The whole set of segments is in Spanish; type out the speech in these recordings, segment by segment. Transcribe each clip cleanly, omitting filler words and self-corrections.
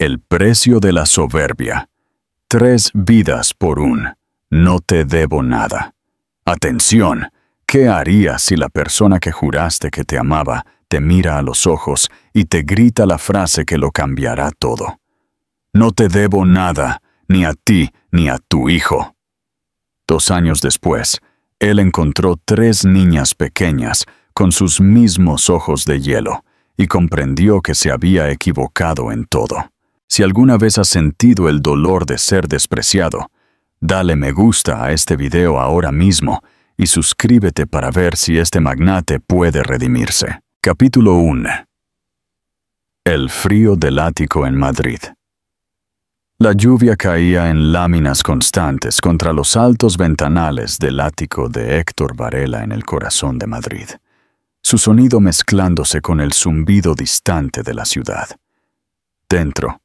El precio de la soberbia. 3 vidas por un. No te debo nada. Atención. ¿Qué harías si la persona que juraste que te amaba te mira a los ojos y te grita la frase que lo cambiará todo? No te debo nada, ni a ti ni a tu hijo. 2 años después, él encontró 3 niñas pequeñas con sus mismos ojos de hielo y comprendió que se había equivocado en todo. Si alguna vez has sentido el dolor de ser despreciado, dale me gusta a este video ahora mismo y suscríbete para ver si este magnate puede redimirse. Capítulo 1. El frío del ático en Madrid. La lluvia caía en láminas constantes contra los altos ventanales del ático de Héctor Varela en el corazón de Madrid, su sonido mezclándose con el zumbido distante de la ciudad. Dentro,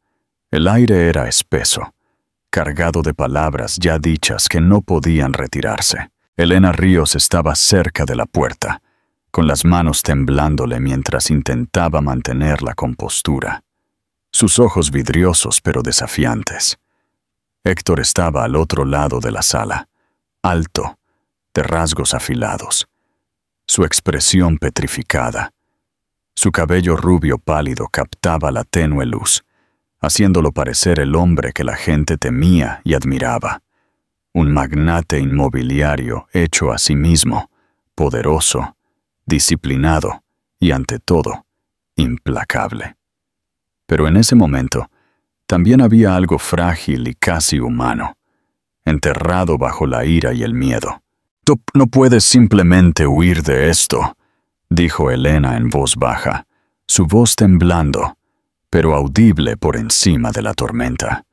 el aire era espeso, cargado de palabras ya dichas que no podían retirarse. Elena Ríos estaba cerca de la puerta, con las manos temblándole mientras intentaba mantener la compostura. Sus ojos vidriosos pero desafiantes. Héctor estaba al otro lado de la sala, alto, de rasgos afilados, su expresión petrificada. Su cabello rubio pálido captaba la tenue luz, haciéndolo parecer el hombre que la gente temía y admiraba. Un magnate inmobiliario hecho a sí mismo, poderoso, disciplinado y, ante todo, implacable. Pero en ese momento, también había algo frágil y casi humano, enterrado bajo la ira y el miedo. «Tú no puedes simplemente huir de esto», dijo Elena en voz baja, su voz temblando, pero audible por encima de la tormenta.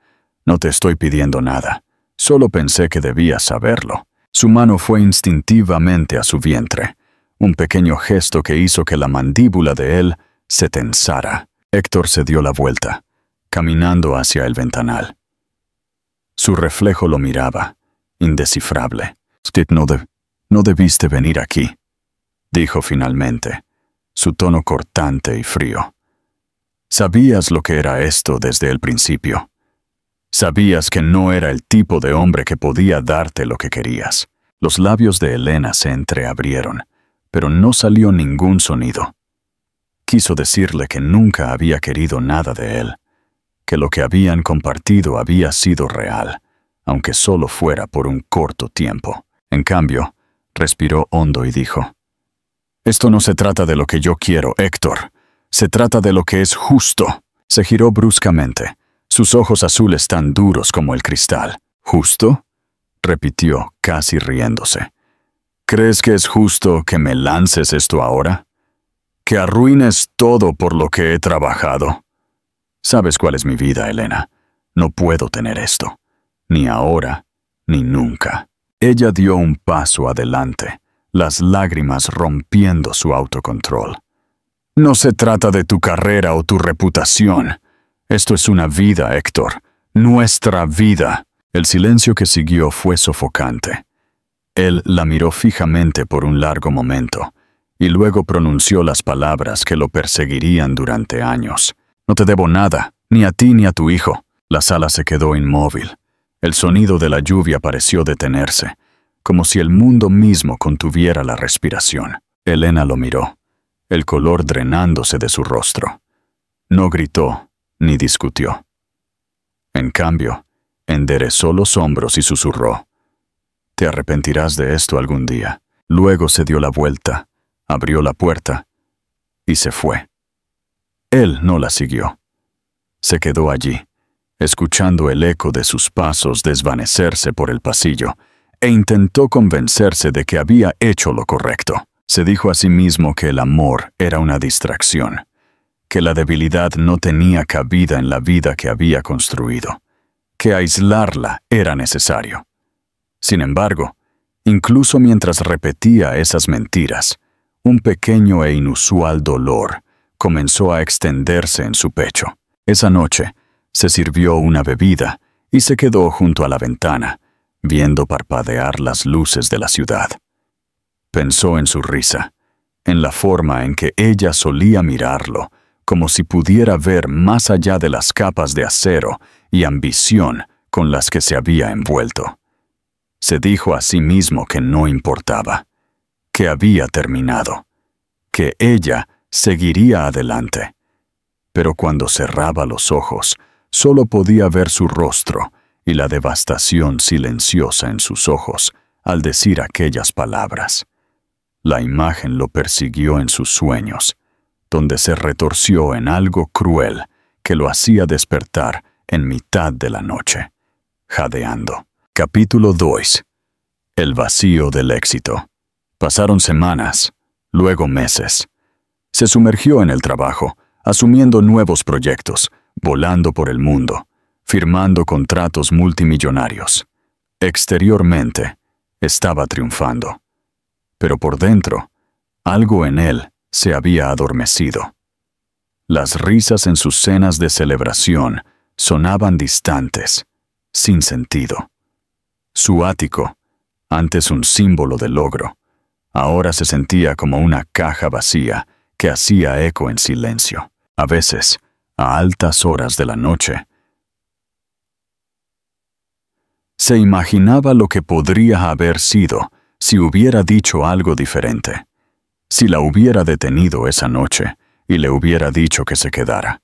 «No te estoy pidiendo nada, solo pensé que debías saberlo». Su mano fue instintivamente a su vientre, un pequeño gesto que hizo que la mandíbula de él se tensara. Héctor se dio la vuelta, caminando hacia el ventanal. Su reflejo lo miraba, indescifrable. «No debiste venir aquí», dijo finalmente, su tono cortante y frío. «Sabías lo que era esto desde el principio. Sabías que no era el tipo de hombre que podía darte lo que querías». Los labios de Elena se entreabrieron, pero no salió ningún sonido. Quiso decirle que nunca había querido nada de él, que lo que habían compartido había sido real, aunque solo fuera por un corto tiempo. En cambio, respiró hondo y dijo: «Esto no se trata de lo que yo quiero, Héctor. Se trata de lo que es justo». Se giró bruscamente, sus ojos azules tan duros como el cristal. «¿Justo?», repitió, casi riéndose. «¿Crees que es justo que me lances esto ahora? ¿Que arruines todo por lo que he trabajado? Sabes cuál es mi vida, Elena. No puedo tener esto. Ni ahora, ni nunca». Ella dio un paso adelante, las lágrimas rompiendo su autocontrol. «No se trata de tu carrera o tu reputación. Esto es una vida, Héctor. Nuestra vida». El silencio que siguió fue sofocante. Él la miró fijamente por un largo momento, y luego pronunció las palabras que lo perseguirían durante años. «No te debo nada, ni a ti ni a tu hijo». La sala se quedó inmóvil. El sonido de la lluvia pareció detenerse, como si el mundo mismo contuviera la respiración. Elena lo miró, el color drenándose de su rostro. No gritó, ni discutió. En cambio, enderezó los hombros y susurró: «Te arrepentirás de esto algún día». Luego se dio la vuelta, abrió la puerta y se fue. Él no la siguió. Se quedó allí, escuchando el eco de sus pasos desvanecerse por el pasillo, e intentó convencerse de que había hecho lo correcto. Se dijo a sí mismo que el amor era una distracción, que la debilidad no tenía cabida en la vida que había construido, que aislarla era necesario. Sin embargo, incluso mientras repetía esas mentiras, un pequeño e inusual dolor comenzó a extenderse en su pecho. Esa noche, se sirvió una bebida y se quedó junto a la ventana, viendo parpadear las luces de la ciudad. Pensó en su risa, en la forma en que ella solía mirarlo como si pudiera ver más allá de las capas de acero y ambición con las que se había envuelto. Se dijo a sí mismo que no importaba, que había terminado, que ella seguiría adelante. Pero cuando cerraba los ojos, solo podía ver su rostro y la devastación silenciosa en sus ojos al decir aquellas palabras. La imagen lo persiguió en sus sueños, donde se retorció en algo cruel que lo hacía despertar en mitad de la noche, jadeando. Capítulo 2. El vacío del éxito. Pasaron semanas, luego meses. Se sumergió en el trabajo, asumiendo nuevos proyectos, volando por el mundo, firmando contratos multimillonarios. Exteriormente, estaba triunfando. Pero por dentro, algo en él se había adormecido. Las risas en sus cenas de celebración sonaban distantes, sin sentido. Su ático, antes un símbolo de logro, ahora se sentía como una caja vacía que hacía eco en silencio. A veces, a altas horas de la noche, se imaginaba lo que podría haber sido si hubiera dicho algo diferente, si la hubiera detenido esa noche y le hubiera dicho que se quedara.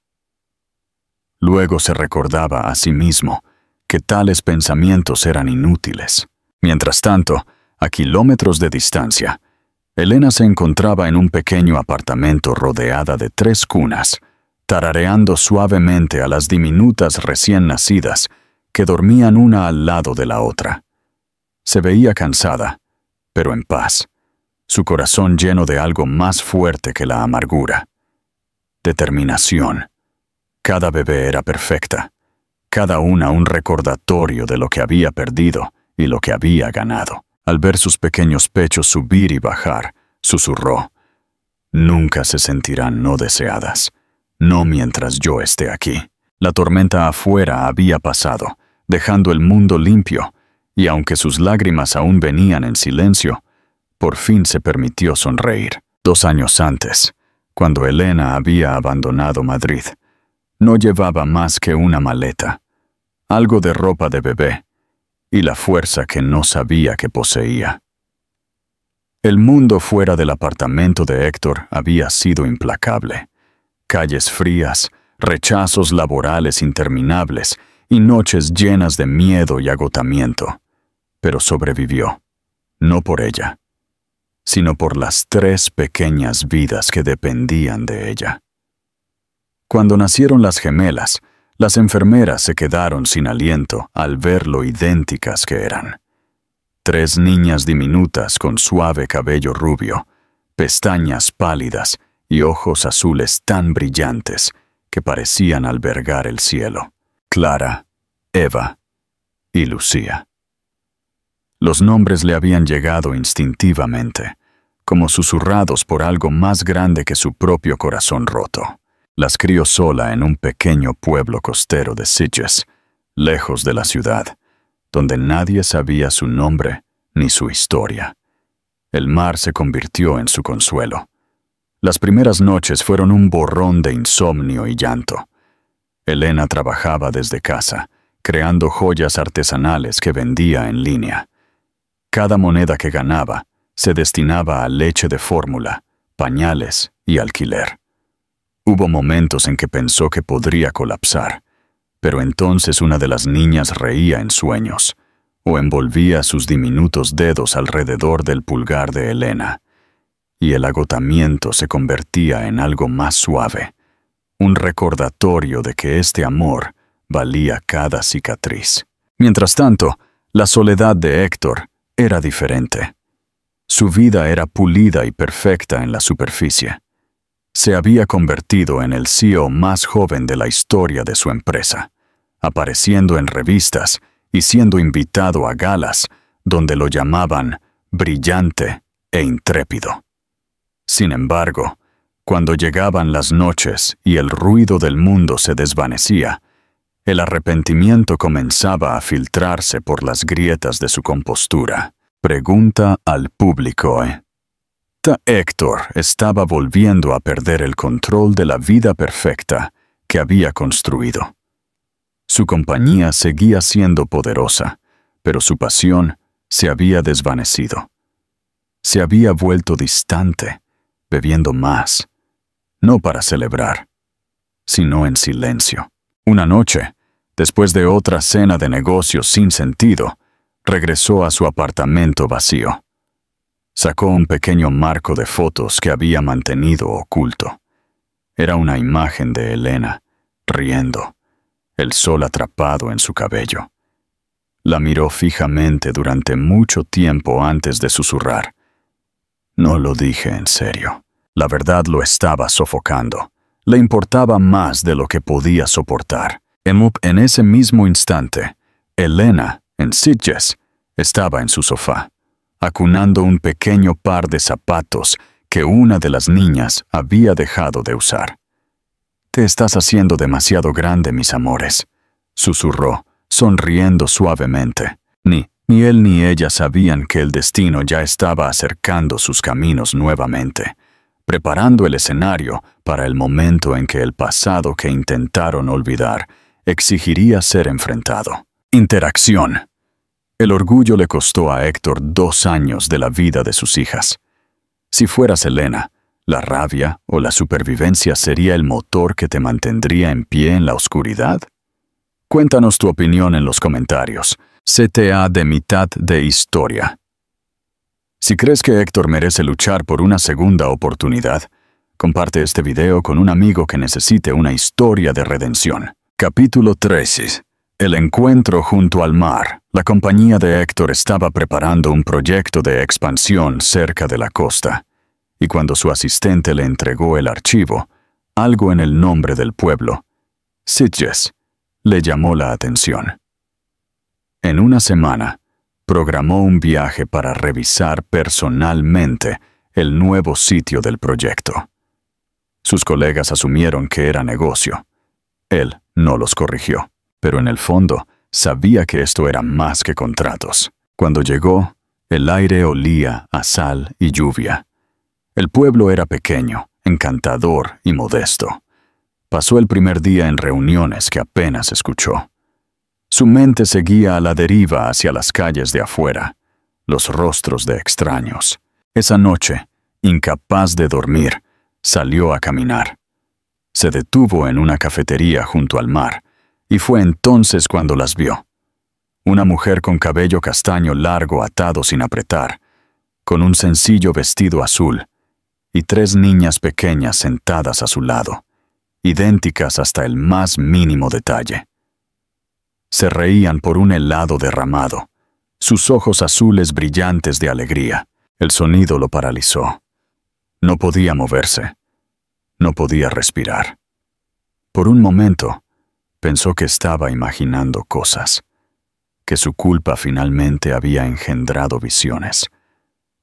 Luego se recordaba a sí mismo que tales pensamientos eran inútiles. Mientras tanto, a kilómetros de distancia, Elena se encontraba en un pequeño apartamento rodeada de 3 cunas, tarareando suavemente a las diminutas recién nacidas que dormían una al lado de la otra. Se veía cansada, pero en paz, su corazón lleno de algo más fuerte que la amargura. Determinación. Cada bebé era perfecta, cada una un recordatorio de lo que había perdido y lo que había ganado. Al ver sus pequeños pechos subir y bajar, susurró: «Nunca se sentirán no deseadas, no mientras yo esté aquí». La tormenta afuera había pasado, dejando el mundo limpio, y aunque sus lágrimas aún venían en silencio, por fin se permitió sonreír. 2 años antes, cuando Elena había abandonado Madrid, no llevaba más que una maleta, algo de ropa de bebé, y la fuerza que no sabía que poseía. El mundo fuera del apartamento de Héctor había sido implacable. Calles frías, rechazos laborales interminables y noches llenas de miedo y agotamiento. Pero sobrevivió, no por ella, sino por las 3 pequeñas vidas que dependían de ella. Cuando nacieron las gemelas, las enfermeras se quedaron sin aliento al ver lo idénticas que eran. 3 niñas diminutas con suave cabello rubio, pestañas pálidas y ojos azules tan brillantes que parecían albergar el cielo. Clara, Eva y Lucía. Los nombres le habían llegado instintivamente, como susurrados por algo más grande que su propio corazón roto. Las crió sola en un pequeño pueblo costero de Sitges, lejos de la ciudad, donde nadie sabía su nombre ni su historia. El mar se convirtió en su consuelo. Las primeras noches fueron un borrón de insomnio y llanto. Elena trabajaba desde casa, creando joyas artesanales que vendía en línea. Cada moneda que ganaba se destinaba a leche de fórmula, pañales y alquiler. Hubo momentos en que pensó que podría colapsar, pero entonces una de las niñas reía en sueños, o envolvía sus diminutos dedos alrededor del pulgar de Elena, y el agotamiento se convertía en algo más suave, un recordatorio de que este amor valía cada cicatriz. Mientras tanto, la soledad de Héctor era diferente. Su vida era pulida y perfecta en la superficie. Se había convertido en el CEO más joven de la historia de su empresa, apareciendo en revistas y siendo invitado a galas donde lo llamaban brillante e intrépido. Sin embargo, cuando llegaban las noches y el ruido del mundo se desvanecía, el arrepentimiento comenzaba a filtrarse por las grietas de su compostura. Pregunta al público. Héctor estaba volviendo a perder el control de la vida perfecta que había construido. Su compañía seguía siendo poderosa, pero su pasión se había desvanecido. Se había vuelto distante, bebiendo más, no para celebrar, sino en silencio. Una noche, después de otra cena de negocios sin sentido, regresó a su apartamento vacío. Sacó un pequeño marco de fotos que había mantenido oculto. Era una imagen de Elena, riendo, el sol atrapado en su cabello. La miró fijamente durante mucho tiempo antes de susurrar. No lo dije en serio. La verdad lo estaba sofocando. Le importaba más de lo que podía soportar. En ese mismo instante, Elena, en Sitges, estaba en su sofá, acunando un pequeño par de zapatos que una de las niñas había dejado de usar. «Te estás haciendo demasiado grande, mis amores», susurró, sonriendo suavemente. Ni él ni ella sabían que el destino ya estaba acercando sus caminos nuevamente, preparando el escenario para el momento en que el pasado que intentaron olvidar exigiría ser enfrentado. Interacción. El orgullo le costó a Héctor 2 años de la vida de sus hijas. Si fueras Elena, la rabia o la supervivencia sería el motor que te mantendría en pie en la oscuridad. Cuéntanos tu opinión en los comentarios. CTA de mitad de historia. Si crees que Héctor merece luchar por una segunda oportunidad, comparte este video con un amigo que necesite una historia de redención. Capítulo 13. El encuentro junto al mar. La compañía de Héctor estaba preparando un proyecto de expansión cerca de la costa, y cuando su asistente le entregó el archivo, algo en el nombre del pueblo, Sitges, le llamó la atención. En una semana, programó un viaje para revisar personalmente el nuevo sitio del proyecto. Sus colegas asumieron que era negocio. Él no los corrigió, pero en el fondo sabía que esto era más que contratos. Cuando llegó, el aire olía a sal y lluvia. El pueblo era pequeño, encantador y modesto. Pasó el primer día en reuniones que apenas escuchó. Su mente seguía a la deriva hacia las calles de afuera, los rostros de extraños. Esa noche, incapaz de dormir, salió a caminar. Se detuvo en una cafetería junto al mar, y fue entonces cuando las vio. Una mujer con cabello castaño largo atado sin apretar, con un sencillo vestido azul, y 3 niñas pequeñas sentadas a su lado, idénticas hasta el más mínimo detalle. Se reían por un helado derramado, sus ojos azules brillantes de alegría. El sonido lo paralizó. No podía moverse. No podía respirar. Por un momento, pensó que estaba imaginando cosas, que su culpa finalmente había engendrado visiones.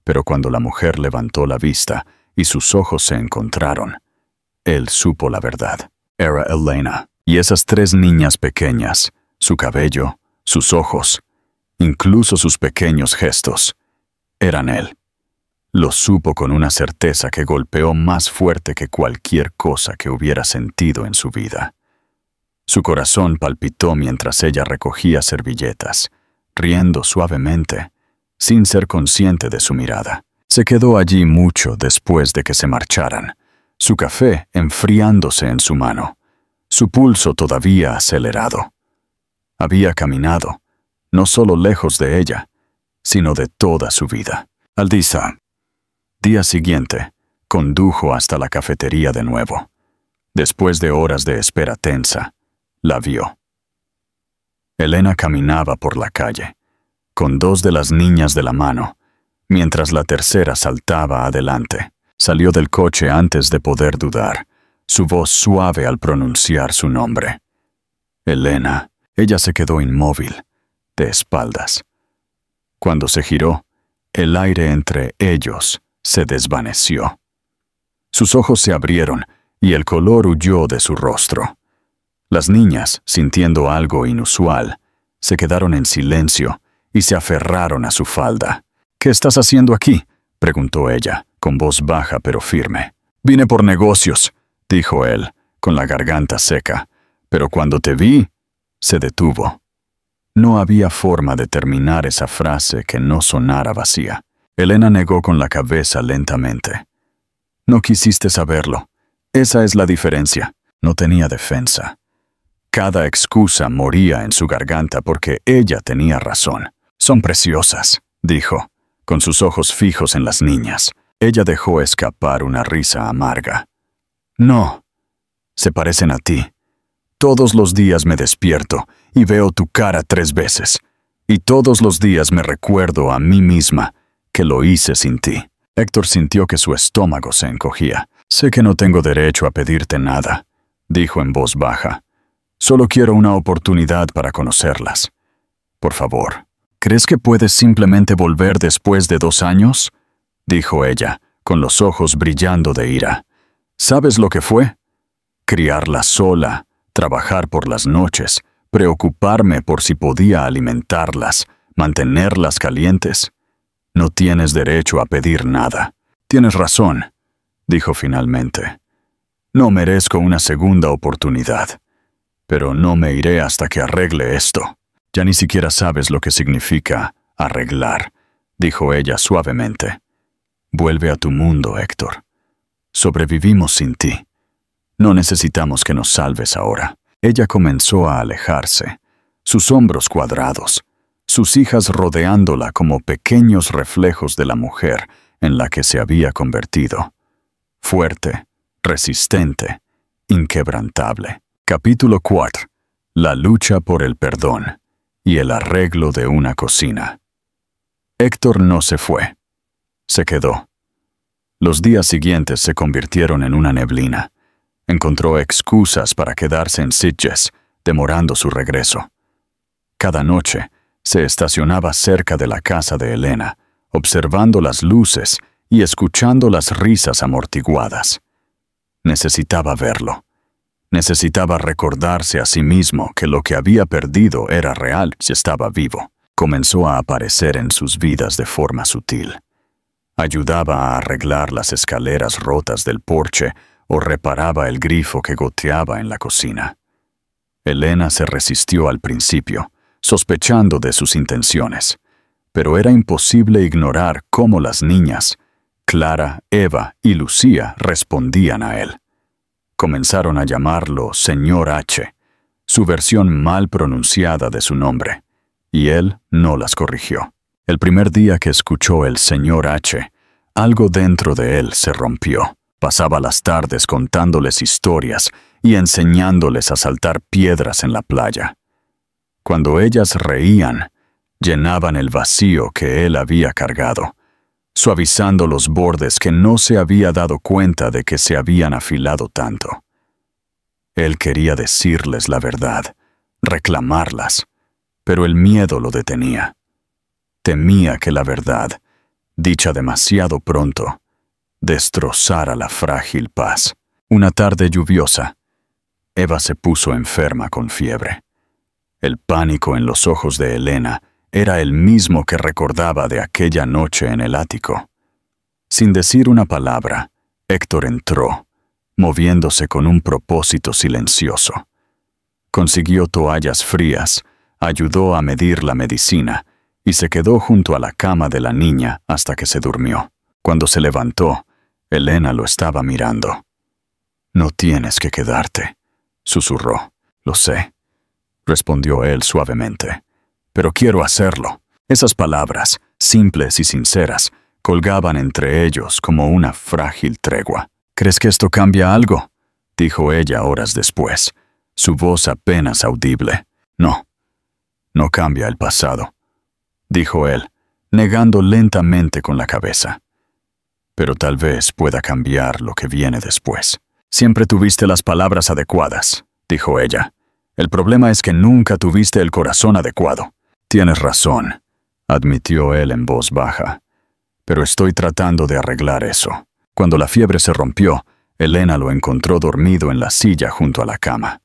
Pero cuando la mujer levantó la vista y sus ojos se encontraron, él supo la verdad. Era Elena, y esas 3 niñas pequeñas, su cabello, sus ojos, incluso sus pequeños gestos, eran él. Lo supo con una certeza que golpeó más fuerte que cualquier cosa que hubiera sentido en su vida. Su corazón palpitó mientras ella recogía servilletas, riendo suavemente, sin ser consciente de su mirada. Se quedó allí mucho después de que se marcharan, su café enfriándose en su mano, su pulso todavía acelerado. Había caminado, no solo lejos de ella, sino de toda su vida. Aldisa. Día siguiente, condujo hasta la cafetería de nuevo. Después de horas de espera tensa, la vio. Elena caminaba por la calle, con 2 de las niñas de la mano, mientras la tercera saltaba adelante. Salió del coche antes de poder dudar, su voz suave al pronunciar su nombre. Elena. Ella se quedó inmóvil, de espaldas. Cuando se giró, el aire entre ellos se desvaneció. Sus ojos se abrieron y el color huyó de su rostro. Las niñas, sintiendo algo inusual, se quedaron en silencio y se aferraron a su falda. «¿Qué estás haciendo aquí? preguntó ella, con voz baja pero firme. Vine por negocios, dijo él, con la garganta seca, pero cuando te vi, se detuvo. No había forma de terminar esa frase que no sonara vacía. Elena negó con la cabeza lentamente. No quisiste saberlo. Esa es la diferencia. No tenía defensa. Cada excusa moría en su garganta porque ella tenía razón. Son preciosas, dijo, con sus ojos fijos en las niñas. Ella dejó escapar una risa amarga. No, se parecen a ti. Todos los días me despierto y veo tu cara 3 veces. Y todos los días me recuerdo a mí misma que lo hice sin ti. Héctor sintió que su estómago se encogía. Sé que no tengo derecho a pedirte nada, dijo en voz baja. Solo quiero una oportunidad para conocerlas. Por favor, ¿crees que puedes simplemente volver después de 2 años? Dijo ella, con los ojos brillando de ira. ¿Sabes lo que fue? Criarla sola, trabajar por las noches, preocuparme por si podía alimentarlas, mantenerlas calientes. No tienes derecho a pedir nada. Tienes razón, dijo finalmente. No merezco una segunda oportunidad, pero no me iré hasta que arregle esto. Ya ni siquiera sabes lo que significa arreglar, dijo ella suavemente. Vuelve a tu mundo, Héctor. Sobrevivimos sin ti. No necesitamos que nos salves ahora. Ella comenzó a alejarse, sus hombros cuadrados, sus hijas rodeándola como pequeños reflejos de la mujer en la que se había convertido. Fuerte, resistente, inquebrantable. Capítulo 4. La lucha por el perdón y el arreglo de una cocina. Héctor no se fue. Se quedó. Los días siguientes se convirtieron en una neblina. Encontró excusas para quedarse en Sitges, demorando su regreso. Cada noche se estacionaba cerca de la casa de Elena, observando las luces y escuchando las risas amortiguadas. Necesitaba verlo. Necesitaba recordarse a sí mismo que lo que había perdido era real si estaba vivo. Comenzó a aparecer en sus vidas de forma sutil. Ayudaba a arreglar las escaleras rotas del porche o reparaba el grifo que goteaba en la cocina. Elena se resistió al principio, sospechando de sus intenciones, pero era imposible ignorar cómo las niñas, Clara, Eva y Lucía, respondían a él. Comenzaron a llamarlo Señor H., su versión mal pronunciada de su nombre, y él no las corrigió. El primer día que escuchó el Señor H., algo dentro de él se rompió. Pasaba las tardes contándoles historias y enseñándoles a saltar piedras en la playa. Cuando ellas reían, llenaban el vacío que él había cargado, suavizando los bordes que no se había dado cuenta de que se habían afilado tanto. Él quería decirles la verdad, reclamarlas, pero el miedo lo detenía. Temía que la verdad, dicha demasiado pronto, destrozara la frágil paz. Una tarde lluviosa, Eva se puso enferma con fiebre. El pánico en los ojos de Elena era el mismo que recordaba de aquella noche en el ático. Sin decir una palabra, Héctor entró, moviéndose con un propósito silencioso. Consiguió toallas frías, ayudó a medir la medicina y se quedó junto a la cama de la niña hasta que se durmió. Cuando se levantó, Elena lo estaba mirando. «No tienes que quedarte», susurró. «Lo sé», respondió él suavemente. «Pero quiero hacerlo». Esas palabras, simples y sinceras, colgaban entre ellos como una frágil tregua. «¿Crees que esto cambia algo?», dijo ella horas después, su voz apenas audible. «No, no cambia el pasado», dijo él, negando lentamente con la cabeza. «Pero tal vez pueda cambiar lo que viene después». «Siempre tuviste las palabras adecuadas», dijo ella. «El problema es que nunca tuviste el corazón adecuado». «Tienes razón», admitió él en voz baja. «Pero estoy tratando de arreglar eso». Cuando la fiebre se rompió, Elena lo encontró dormido en la silla junto a la cama.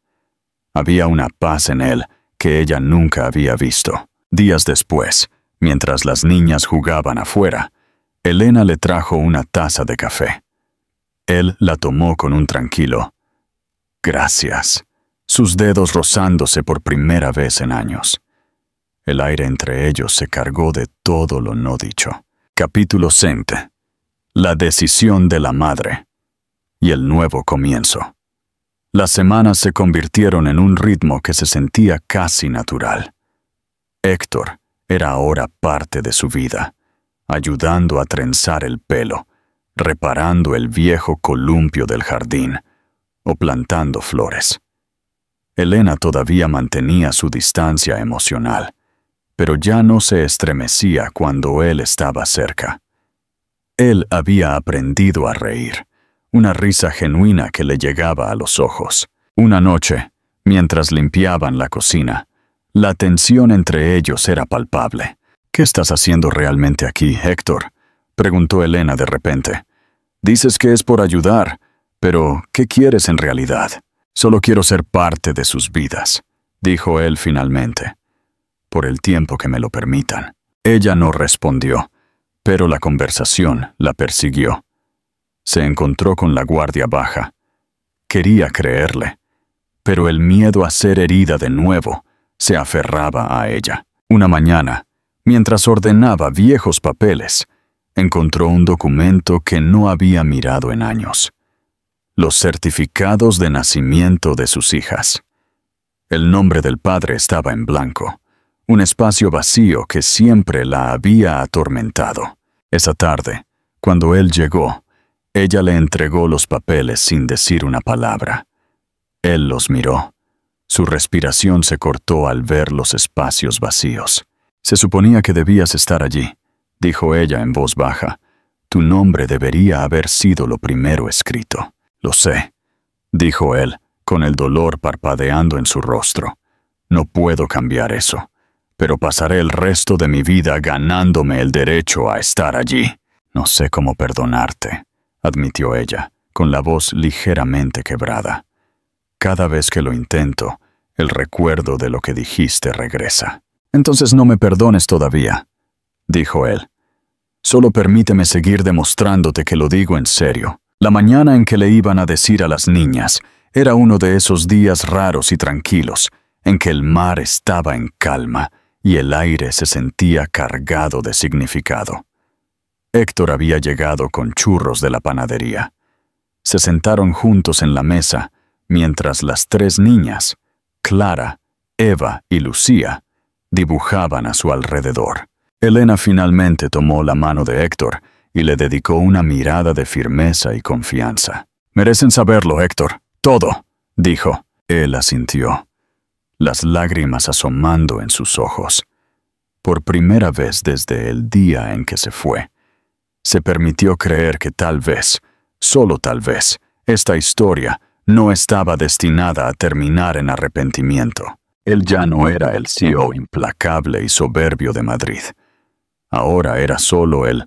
Había una paz en él que ella nunca había visto. Días después, mientras las niñas jugaban afuera, Elena le trajo una taza de café. Él la tomó con un tranquilo «Gracias», sus dedos rozándose por primera vez en años. El aire entre ellos se cargó de todo lo no dicho. Capítulo 20. La decisión de la madre y el nuevo comienzo. Las semanas se convirtieron en un ritmo que se sentía casi natural. Héctor era ahora parte de su vida, ayudando a trenzar el pelo, reparando el viejo columpio del jardín o plantando flores. Elena todavía mantenía su distancia emocional, pero ya no se estremecía cuando él estaba cerca. Él había aprendido a reír, una risa genuina que le llegaba a los ojos. Una noche, mientras limpiaban la cocina, la tensión entre ellos era palpable. «¿Qué estás haciendo realmente aquí, Héctor?», preguntó Elena de repente. «Dices que es por ayudar, pero ¿qué quieres en realidad?» «Solo quiero ser parte de sus vidas», dijo él finalmente. «Por el tiempo que me lo permitan». Ella no respondió, pero la conversación la persiguió. Se encontró con la guardia baja. Quería creerle, pero el miedo a ser herida de nuevo se aferraba a ella. Una mañana, mientras ordenaba viejos papeles, encontró un documento que no había mirado en años. Los certificados de nacimiento de sus hijas. El nombre del padre estaba en blanco, un espacio vacío que siempre la había atormentado. Esa tarde, cuando él llegó, ella le entregó los papeles sin decir una palabra. Él los miró. Su respiración se cortó al ver los espacios vacíos. «Se suponía que debías estar allí», dijo ella en voz baja. «Tu nombre debería haber sido lo primero escrito». «Lo sé», dijo él, con el dolor parpadeando en su rostro. «No puedo cambiar eso, pero pasaré el resto de mi vida ganándome el derecho a estar allí». «No sé cómo perdonarte», admitió ella, con la voz ligeramente quebrada. «Cada vez que lo intento, el recuerdo de lo que dijiste regresa». «Entonces no me perdones todavía», dijo él. «Solo permíteme seguir demostrándote que lo digo en serio». La mañana en que le iban a decir a las niñas era uno de esos días raros y tranquilos, en que el mar estaba en calma y el aire se sentía cargado de significado. Héctor había llegado con churros de la panadería. Se sentaron juntos en la mesa, mientras las tres niñas, Clara, Eva y Lucía, dibujaban a su alrededor. Elena finalmente tomó la mano de Héctor y le dedicó una mirada de firmeza y confianza. «Merecen saberlo, Héctor. Todo», dijo. Él asintió, las lágrimas asomando en sus ojos. Por primera vez desde el día en que se fue, se permitió creer que tal vez, solo tal vez, esta historia no estaba destinada a terminar en arrepentimiento. Él ya no era el CEO implacable y soberbio de Madrid. Ahora era solo el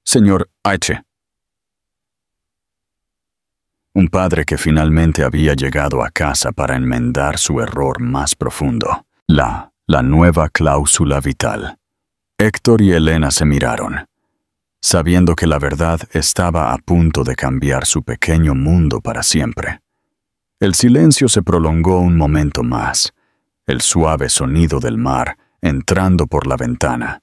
señor H. Un padre que finalmente había llegado a casa para enmendar su error más profundo. La nueva cláusula vital. Héctor y Elena se miraron, sabiendo que la verdad estaba a punto de cambiar su pequeño mundo para siempre. El silencio se prolongó un momento más, el suave sonido del mar entrando por la ventana,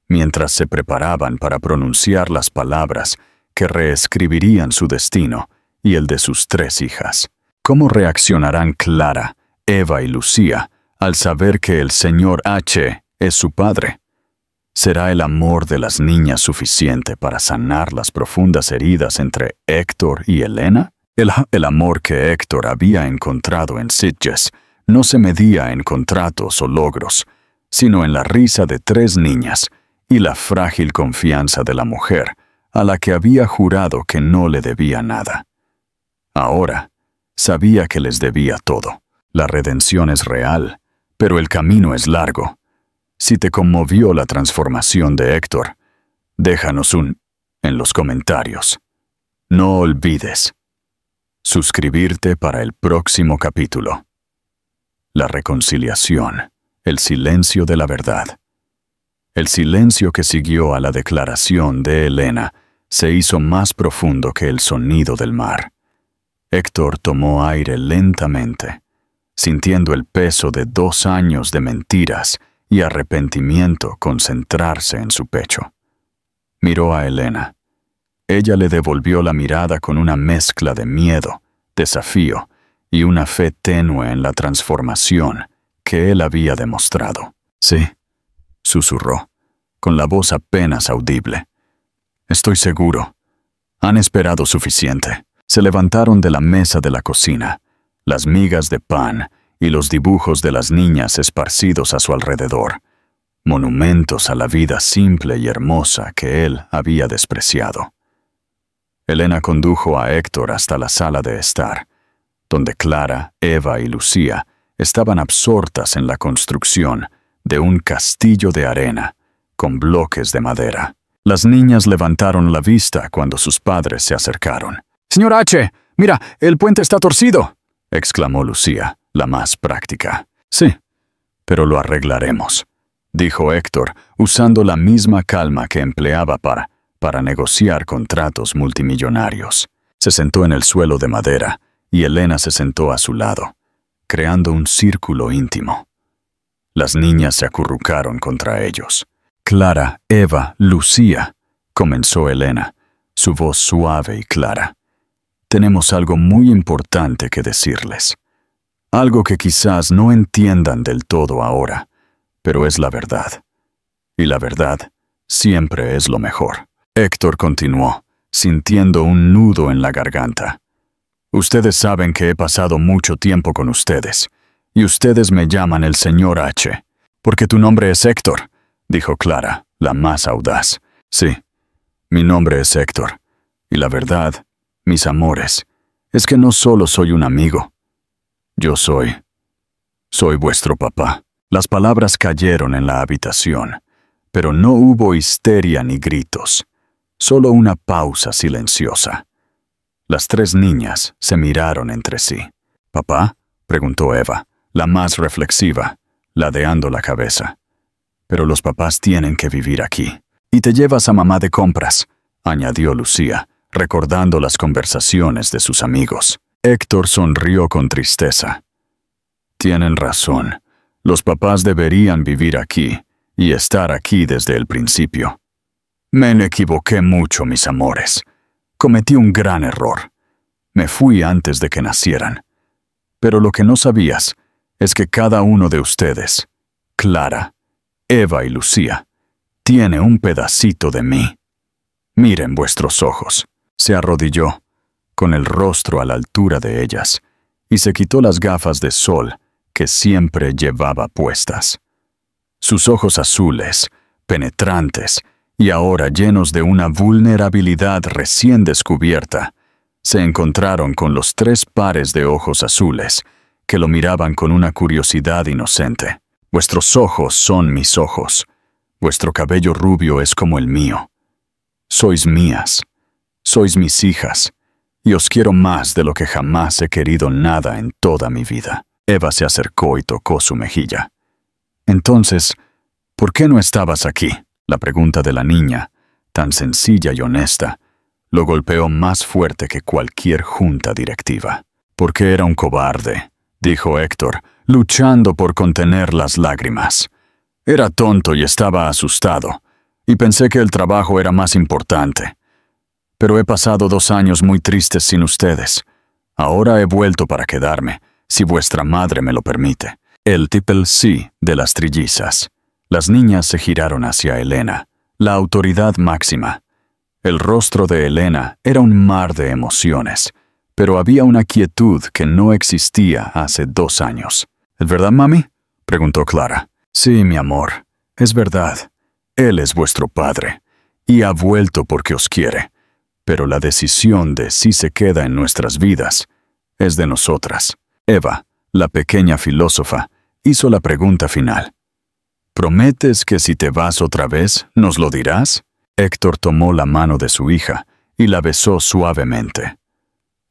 mientras se preparaban para pronunciar las palabras que reescribirían su destino y el de sus tres hijas. ¿Cómo reaccionarán Clara, Eva y Lucía al saber que el señor H. es su padre? ¿Será el amor de las niñas suficiente para sanar las profundas heridas entre Héctor y Elena? El amor que Héctor había encontrado en Sitges no se medía en contratos o logros, sino en la risa de tres niñas y la frágil confianza de la mujer a la que había jurado que no le debía nada. Ahora, sabía que les debía todo. La redención es real, pero el camino es largo. Si te conmovió la transformación de Héctor, déjanos en los comentarios. No olvides suscribirte para el próximo capítulo. La reconciliación, el silencio de la verdad. El silencio que siguió a la declaración de Elena se hizo más profundo que el sonido del mar. Héctor tomó aire lentamente, sintiendo el peso de 2 años de mentiras y arrepentimiento concentrarse en su pecho. Miró a Elena. Ella le devolvió la mirada con una mezcla de miedo, desafío y una fe tenue en la transformación que él había demostrado. «Sí», susurró, con la voz apenas audible. «Estoy seguro. Han esperado suficiente». Se levantaron de la mesa de la cocina, las migas de pan y los dibujos de las niñas esparcidos a su alrededor, monumentos a la vida simple y hermosa que él había despreciado. Elena condujo a Héctor hasta la sala de estar, donde Clara, Eva y Lucía estaban absortas en la construcción de un castillo de arena con bloques de madera. Las niñas levantaron la vista cuando sus padres se acercaron. «Señor H, mira, el puente está torcido», exclamó Lucía, la más práctica. «Sí, pero lo arreglaremos», dijo Héctor, usando la misma calma que empleaba para negociar contratos multimillonarios. Se sentó en el suelo de madera y Elena se sentó a su lado, creando un círculo íntimo. Las niñas se acurrucaron contra ellos. «Clara, Eva, Lucía», comenzó Elena, su voz suave y clara. «Tenemos algo muy importante que decirles. Algo que quizás no entiendan del todo ahora, pero es la verdad. Y la verdad siempre es lo mejor». Héctor continuó, sintiendo un nudo en la garganta. «Ustedes saben que he pasado mucho tiempo con ustedes, y ustedes me llaman el señor H. Porque tu nombre es Héctor», dijo Clara, la más audaz. «Sí, mi nombre es Héctor, y la verdad, mis amores, es que no solo soy un amigo. Yo soy vuestro papá». Las palabras cayeron en la habitación, pero no hubo histeria ni gritos, solo una pausa silenciosa. Las 3 niñas se miraron entre sí. «¿Papá?», preguntó Eva, la más reflexiva, ladeando la cabeza. «Pero los papás tienen que vivir aquí. Y te llevas a mamá de compras», añadió Lucía, recordando las conversaciones de sus amigos. Héctor sonrió con tristeza. «Tienen razón. Los papás deberían vivir aquí y estar aquí desde el principio. Me equivoqué mucho, mis amores. Cometí un gran error. Me fui antes de que nacieran. Pero lo que no sabías es que cada uno de ustedes, Clara, Eva y Lucía, tiene un pedacito de mí. Miren vuestros ojos». Se arrodilló, con el rostro a la altura de ellas, y se quitó las gafas de sol que siempre llevaba puestas. Sus ojos azules, penetrantes y ahora llenos de una vulnerabilidad recién descubierta, se encontraron con los 3 pares de ojos azules que lo miraban con una curiosidad inocente. «Vuestros ojos son mis ojos. Vuestro cabello rubio es como el mío. Sois mías. Sois mis hijas, y os quiero más de lo que jamás he querido nada en toda mi vida». Eva se acercó y tocó su mejilla. «Entonces, ¿por qué no estabas aquí?». La pregunta de la niña, tan sencilla y honesta, lo golpeó más fuerte que cualquier junta directiva. «Porque era un cobarde», dijo Héctor, luchando por contener las lágrimas. «Era tonto y estaba asustado, y pensé que el trabajo era más importante. Pero he pasado 2 años muy tristes sin ustedes. Ahora he vuelto para quedarme, si vuestra madre me lo permite». El triple sí de las trillizas. Las niñas se giraron hacia Elena, la autoridad máxima. El rostro de Elena era un mar de emociones, pero había una quietud que no existía hace 2 años. «¿Es verdad, mami?», preguntó Clara. «Sí, mi amor, es verdad. Él es vuestro padre, y ha vuelto porque os quiere. Pero la decisión de si se queda en nuestras vidas es de nosotras». Eva, la pequeña filósofa, hizo la pregunta final. «¿Prometes que si te vas otra vez, nos lo dirás?». Héctor tomó la mano de su hija y la besó suavemente.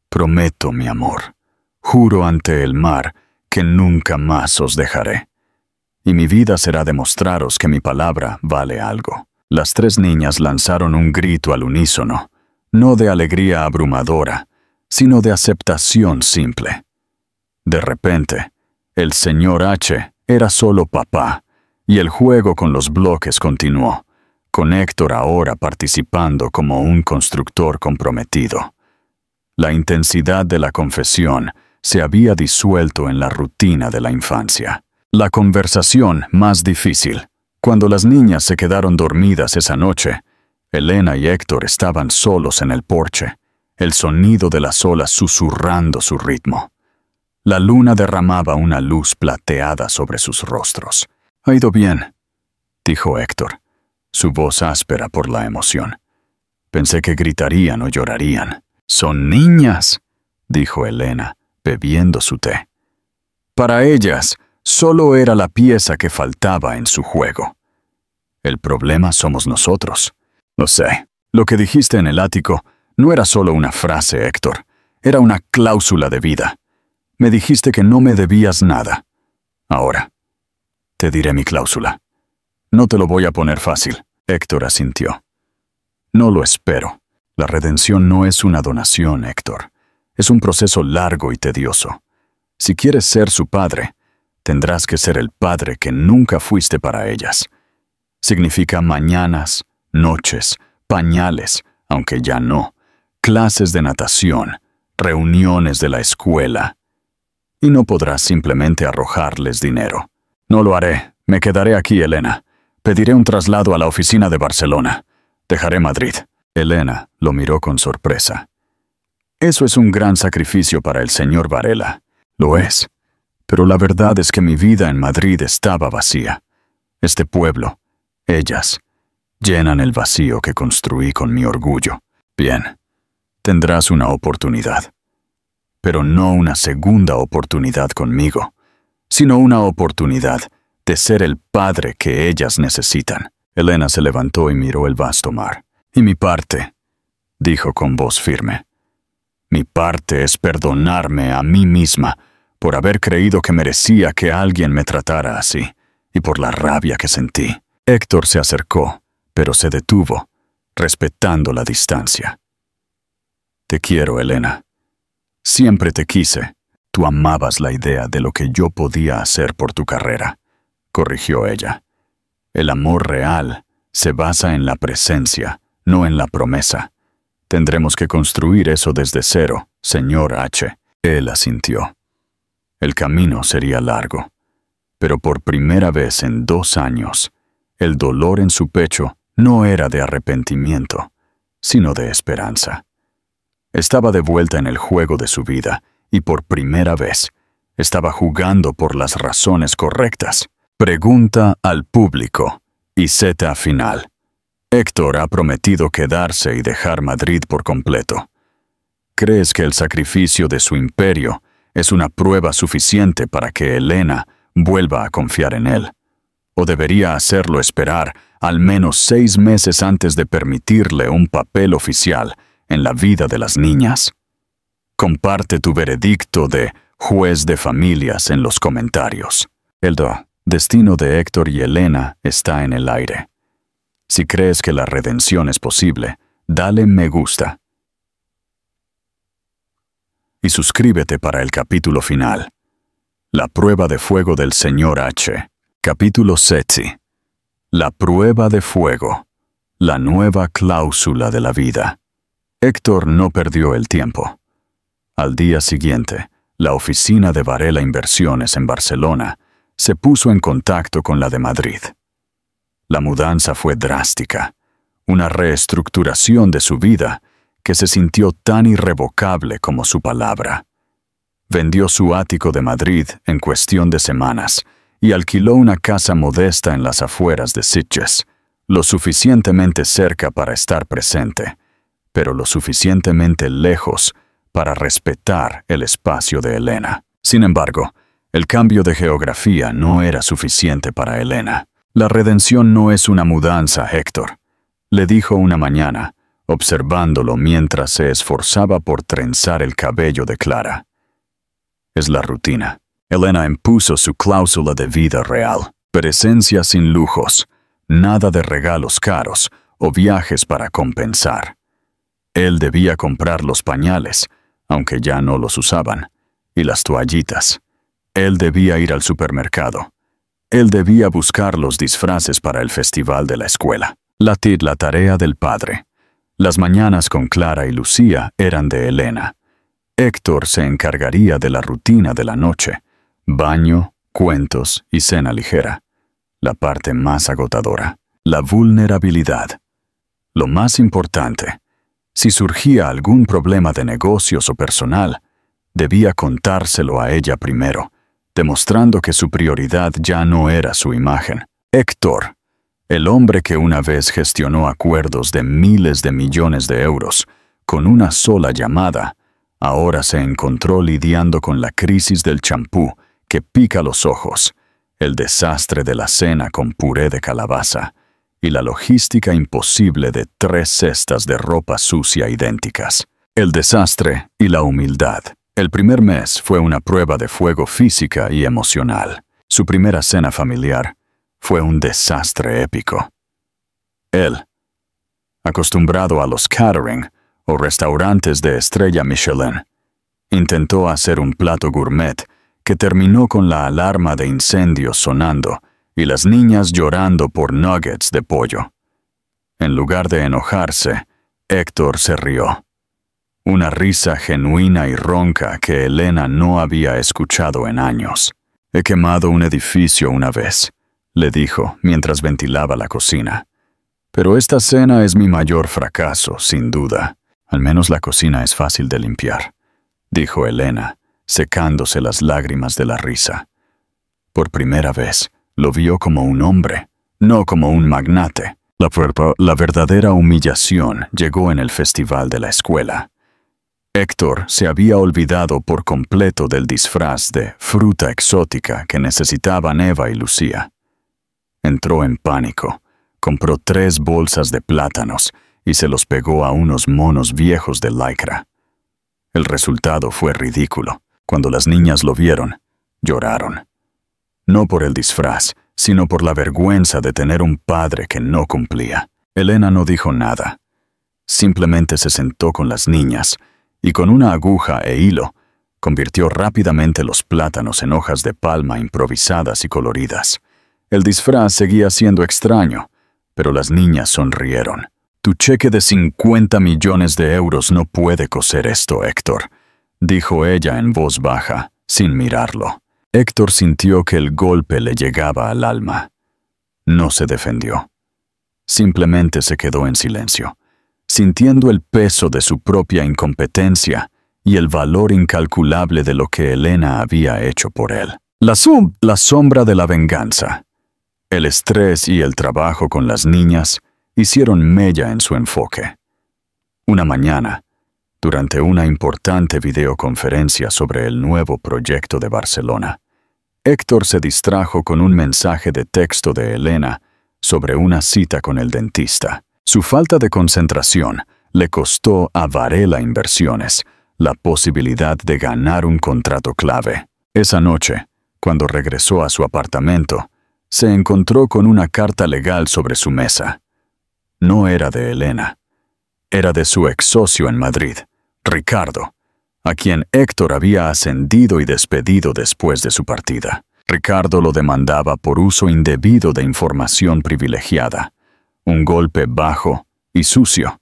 «Prometo, mi amor. Juro ante el mar que nunca más os dejaré. y mi vida será demostraros que mi palabra vale algo. Las 3 niñas lanzaron un grito al unísono, no de alegría abrumadora, sino de aceptación simple. De repente, el señor H era solo papá, y el juego con los bloques continuó, con Héctor ahora participando como un constructor comprometido. La intensidad de la confesión se había disuelto en la rutina de la infancia. La conversación más difícil. Cuando las niñas se quedaron dormidas esa noche, Elena y Héctor estaban solos en el porche, el sonido de las olas susurrando su ritmo. La luna derramaba una luz plateada sobre sus rostros. «Ha ido bien», dijo Héctor, su voz áspera por la emoción. «Pensé que gritarían o llorarían». «Son niñas», dijo Elena, bebiendo su té. Para ellas, solo era la pieza que faltaba en su juego. El problema somos nosotros. Lo sé, lo que dijiste en el ático no era solo una frase, Héctor. Era una cláusula de vida. Me dijiste que no me debías nada. Ahora, te diré mi cláusula. No te lo voy a poner fácil. Héctor asintió. No lo espero. La redención no es una donación, Héctor. Es un proceso largo y tedioso. Si quieres ser su padre, tendrás que ser el padre que nunca fuiste para ellas. Significa mañanas, noches, pañales, aunque ya no, clases de natación, reuniones de la escuela. Y no podrás simplemente arrojarles dinero. No lo haré. Me quedaré aquí, Elena. Pediré un traslado a la oficina de Barcelona. Dejaré Madrid. Elena lo miró con sorpresa. Eso es un gran sacrificio para el señor Varela. Lo es. Pero la verdad es que mi vida en Madrid estaba vacía. Este pueblo, ellas, llenan el vacío que construí con mi orgullo. Bien, tendrás una oportunidad. Pero no una segunda oportunidad conmigo, sino una oportunidad de ser el padre que ellas necesitan. Elena se levantó y miró el vasto mar. «Y mi parte», dijo con voz firme. «Mi parte es perdonarme a mí misma por haber creído que merecía que alguien me tratara así, y por la rabia que sentí». Héctor se acercó, pero se detuvo, respetando la distancia. «Te quiero, Elena. Siempre te quise. Tú amabas la idea de lo que yo podía hacer por tu carrera», corrigió ella. «El amor real se basa en la presencia, no en la promesa. Tendremos que construir eso desde cero, señor H». Él asintió. El camino sería largo, pero por primera vez en 2 años, el dolor en su pecho no era de arrepentimiento, sino de esperanza. Estaba de vuelta en el juego de su vida y por primera vez estaba jugando por las razones correctas. Pregunta al público y zeta final. Héctor ha prometido quedarse y dejar Madrid por completo. ¿Crees que el sacrificio de su imperio es una prueba suficiente para que Elena vuelva a confiar en él? ¿O debería hacerlo esperar al menos 6 meses antes de permitirle un papel oficial en la vida de las niñas? Comparte tu veredicto de juez de familias en los comentarios. El destino de Héctor y Elena está en el aire. Si crees que la redención es posible, dale me gusta. Y suscríbete para el capítulo final. La prueba de fuego del señor H. Capítulo 7. La prueba de fuego. La nueva cláusula de la vida. Héctor no perdió el tiempo. Al día siguiente, la oficina de Varela Inversiones en Barcelona se puso en contacto con la de Madrid. La mudanza fue drástica, una reestructuración de su vida que se sintió tan irrevocable como su palabra. Vendió su ático de Madrid en cuestión de semanas y alquiló una casa modesta en las afueras de Sitges, lo suficientemente cerca para estar presente, pero lo suficientemente lejos para respetar el espacio de Elena. Sin embargo, el cambio de geografía no era suficiente para Elena. «La redención no es una mudanza, Héctor», le dijo una mañana, observándolo mientras se esforzaba por trenzar el cabello de Clara. «Es la rutina». Elena impuso su cláusula de vida real. Presencia sin lujos, nada de regalos caros o viajes para compensar. Él debía comprar los pañales, aunque ya no los usaban, y las toallitas. Él debía ir al supermercado. Él debía buscar los disfraces para el festival de la escuela. La tarea del padre. Las mañanas con Clara y Lucía eran de Elena. Héctor se encargaría de la rutina de la noche: baño, cuentos y cena ligera. La parte más agotadora: la vulnerabilidad. Lo más importante: si surgía algún problema de negocios o personal, debía contárselo a ella primero, demostrando que su prioridad ya no era su imagen. Héctor, el hombre que una vez gestionó acuerdos de miles de millones de euros con una sola llamada, ahora se encontró lidiando con la crisis del champú que pica los ojos, el desastre de la cena con puré de calabaza y la logística imposible de 3 cestas de ropa sucia idénticas. El desastre y la humildad. El primer mes fue una prueba de fuego física y emocional. Su primera cena familiar fue un desastre épico. Él, acostumbrado a los catering o restaurantes de estrella Michelin, intentó hacer un plato gourmet que terminó con la alarma de incendio sonando y las niñas llorando por nuggets de pollo. En lugar de enojarse, Héctor se rió. Una risa genuina y ronca que Elena no había escuchado en años. «He quemado un edificio una vez», le dijo mientras ventilaba la cocina. «Pero esta cena es mi mayor fracaso, sin duda. Al menos la cocina es fácil de limpiar», dijo Elena, secándose las lágrimas de la risa. Por primera vez, lo vio como un hombre, no como un magnate. La verdadera humillación llegó en el festival de la escuela. Héctor se había olvidado por completo del disfraz de fruta exótica que necesitaban Eva y Lucía. Entró en pánico, compró 3 bolsas de plátanos y se los pegó a unos monos viejos de lycra. El resultado fue ridículo. Cuando las niñas lo vieron, lloraron. No por el disfraz, sino por la vergüenza de tener un padre que no cumplía. Elena no dijo nada. Simplemente se sentó con las niñas y con una aguja e hilo convirtió rápidamente los plátanos en hojas de palma improvisadas y coloridas. El disfraz seguía siendo extraño, pero las niñas sonrieron. «Tu cheque de 50 millones de euros no puede coser esto, Héctor», dijo ella en voz baja, sin mirarlo. Héctor sintió que el golpe le llegaba al alma. No se defendió. Simplemente se quedó en silencio, sintiendo el peso de su propia incompetencia y el valor incalculable de lo que Elena había hecho por él. La sombra de la venganza. El estrés y el trabajo con las niñas hicieron mella en su enfoque. Una mañana, durante una importante videoconferencia sobre el nuevo proyecto de Barcelona, Héctor se distrajo con un mensaje de texto de Elena sobre una cita con el dentista. Su falta de concentración le costó a Varela Inversiones la posibilidad de ganar un contrato clave. Esa noche, cuando regresó a su apartamento, se encontró con una carta legal sobre su mesa. No era de Elena. Era de su ex socio en Madrid, Ricardo, a quien Héctor había ascendido y despedido después de su partida. Ricardo lo demandaba por uso indebido de información privilegiada, un golpe bajo y sucio.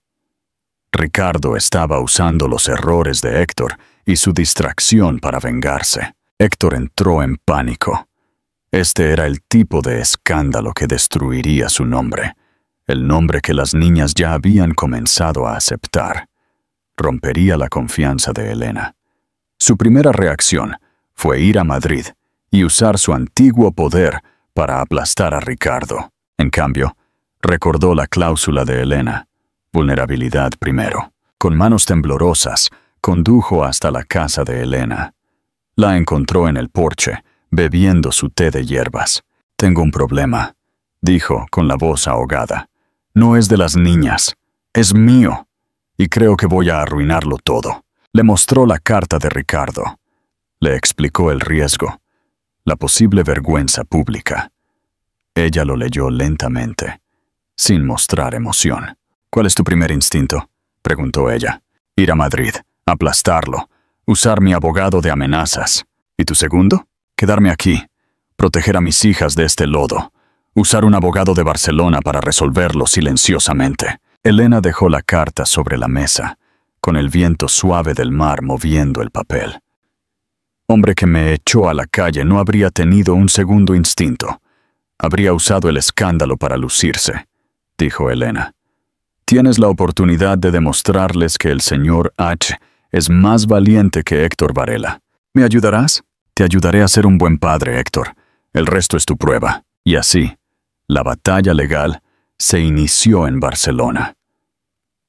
Ricardo estaba usando los errores de Héctor y su distracción para vengarse. Héctor entró en pánico. Este era el tipo de escándalo que destruiría su nombre, el nombre que las niñas ya habían comenzado a aceptar. Rompería la confianza de Elena. Su primera reacción fue ir a Madrid y usar su antiguo poder para aplastar a Ricardo. En cambio, recordó la cláusula de Elena: vulnerabilidad primero. Con manos temblorosas, condujo hasta la casa de Elena. La encontró en el porche, bebiendo su té de hierbas. «Tengo un problema», dijo con la voz ahogada. «No es de las niñas, es mío, y creo que voy a arruinarlo todo». Le mostró la carta de Ricardo. Le explicó el riesgo, la posible vergüenza pública. Ella lo leyó lentamente, sin mostrar emoción. ¿Cuál es tu primer instinto?, preguntó ella. Ir a Madrid, aplastarlo, usar mi abogado de amenazas. ¿Y tu segundo? Quedarme aquí, proteger a mis hijas de este lodo, usar un abogado de Barcelona para resolverlo silenciosamente. Elena dejó la carta sobre la mesa, con el viento suave del mar moviendo el papel. Hombre que me echó a la calle no habría tenido un segundo instinto. Habría usado el escándalo para lucirse, dijo Elena. Tienes la oportunidad de demostrarles que el señor H. es más valiente que Héctor Varela. ¿Me ayudarás? Te ayudaré a ser un buen padre, Héctor. El resto es tu prueba. Y así, la batalla legal se inició en Barcelona.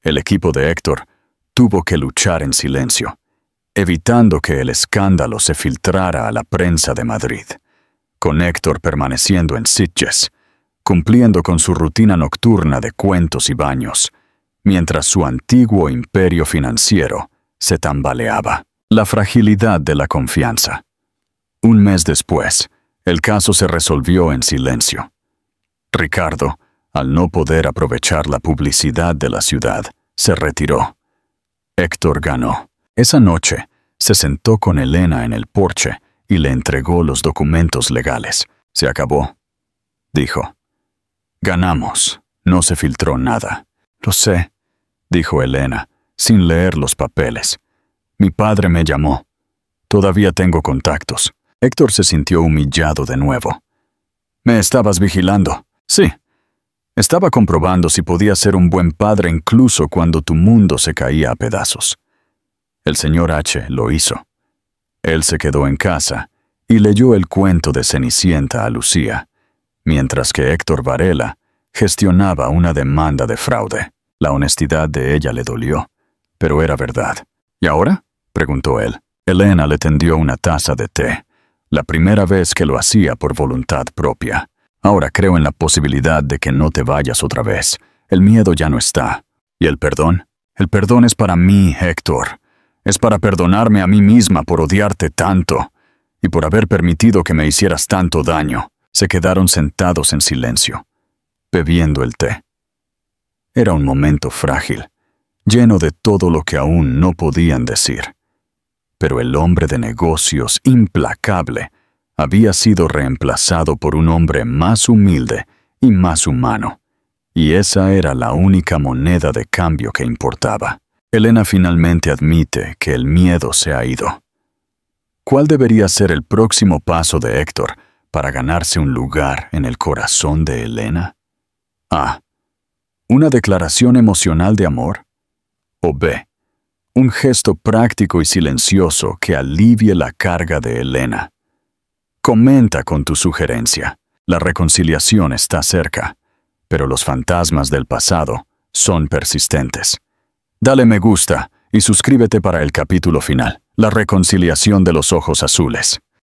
El equipo de Héctor tuvo que luchar en silencio, evitando que el escándalo se filtrara a la prensa de Madrid, con Héctor permaneciendo en Sitges, cumpliendo con su rutina nocturna de cuentos y baños, mientras su antiguo imperio financiero se tambaleaba. La fragilidad de la confianza. Un mes después, el caso se resolvió en silencio. Ricardo, al no poder aprovechar la publicidad de la ciudad, se retiró. Héctor ganó. Esa noche, se sentó con Elena en el porche y le entregó los documentos legales. Se acabó, dijo. Ganamos. No se filtró nada. Lo sé, dijo Elena, sin leer los papeles. Mi padre me llamó. Todavía tengo contactos. Héctor se sintió humillado de nuevo. ¿Me estabas vigilando? Sí. Estaba comprobando si podías ser un buen padre incluso cuando tu mundo se caía a pedazos. El señor H. lo hizo. Él se quedó en casa y leyó el cuento de Cenicienta a Lucía, mientras que Héctor Varela gestionaba una demanda de fraude. La honestidad de ella le dolió, pero era verdad. ¿Y ahora?, preguntó él. Elena le tendió una taza de té, la primera vez que lo hacía por voluntad propia. Ahora creo en la posibilidad de que no te vayas otra vez. El miedo ya no está. ¿Y el perdón? El perdón es para mí, Héctor. Es para perdonarme a mí misma por odiarte tanto y por haber permitido que me hicieras tanto daño. Se quedaron sentados en silencio, bebiendo el té. Era un momento frágil, lleno de todo lo que aún no podían decir. Pero el hombre de negocios implacable había sido reemplazado por un hombre más humilde y más humano, y esa era la única moneda de cambio que importaba. Elena finalmente admite que el miedo se ha ido. ¿Cuál debería ser el próximo paso de Héctor para ganarse un lugar en el corazón de Elena? A. ¿Una declaración emocional de amor? O B. Un gesto práctico y silencioso que alivie la carga de Elena. Comenta con tu sugerencia. La reconciliación está cerca, pero los fantasmas del pasado son persistentes. Dale me gusta y suscríbete para el capítulo final, la reconciliación de los ojos azules.